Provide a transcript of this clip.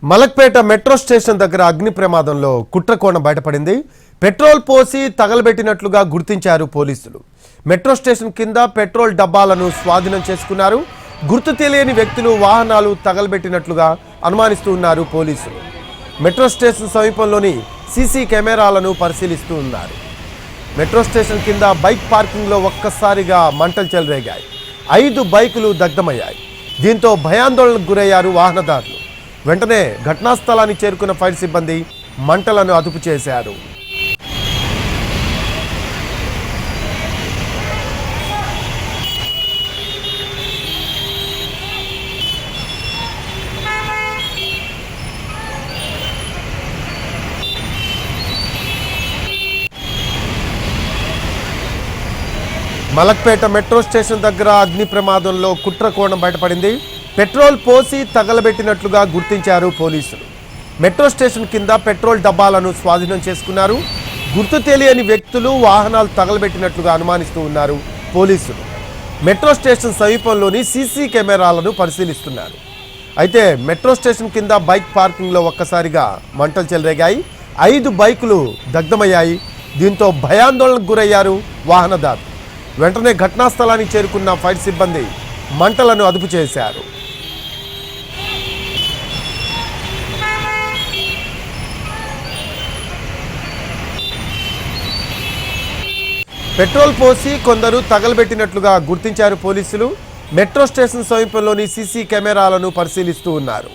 Malakpet metro station దగ్గర అగ్ని ప్రమాదంలో కుట్రకోణం బయటపడింది. పెట్రోల్ పోసి తగలబెట్టినట్లుగా గుర్తించారు పోలీసులు. మెట్రో స్టేషన్ కింద పెట్రోల్ డబ్బాలను స్వాధీనం చేసుకున్నారు. గుర్తు తెలియని వ్యక్తులు వాహనాలు తగలబెట్టినట్లుగా అనుమానిస్తూ ఉన్నారు పోలీసులు. మెట్రో స్టేషన్ సమీపంలోని సీసీ కెమెరాలను పరిశీలిస్తూ ఉన్నారు. మెట్రో స్టేషన్ కింద బైక్ పార్కింగ్లో ఒక్కసారిగా మంటలు చెలరేగాయి. 5 బైకులు దగ్ధమయ్యాయి. దీంతో భయాందోళనకు గురయ్యారు వాహనదారులు. వెంటనే ఘటనా స్థలానికి చేరుకున్న ఫైర్ సిబ్బంది మంటలను అదుపు చేశారు. మలక్పేట మెట్రో స్టేషన్ దగ్గర అగ్ని ప్రమాదంలో కుట్రకోణం బయటపడింది. పెట్రోల్ పోసి తగలబెట్టినట్లుగా గుర్తించారు పోలీసులు. మెట్రో స్టేషన్ కింద పెట్రోల్ డబ్బాలను స్వాధీనం చేసుకున్నారు. గుర్తు తెలియని వ్యక్తులు వాహనాలు తగలబెట్టినట్లుగా అనుమానిస్తూ ఉన్నారు పోలీసులు. మెట్రో స్టేషన్ సమీపంలోని సీసీ కెమెరాలను పరిశీలిస్తున్నారు. అయితే మెట్రో స్టేషన్ కింద బైక్ పార్కింగ్లో ఒక్కసారిగా మంటలు చెలరేగాయి. 5 బైకులు దగ్ధమయ్యాయి. దీంతో భయాందోళనకు గురయ్యారు వాహనదారులు. వెంటనే ఘటనా స్థలానికి చేరుకున్న ఫైర్ సిబ్బంది మంటలను అదుపు చేశారు. పెట్రోల్ పోసి కొందరు తగలబెట్టినట్లుగా గుర్తించారు పోలీసులు. మెట్రో స్టేషన్ సమీపంలోని సీసీ కెమెరాలను పరిశీలిస్తూ ఉన్నారు.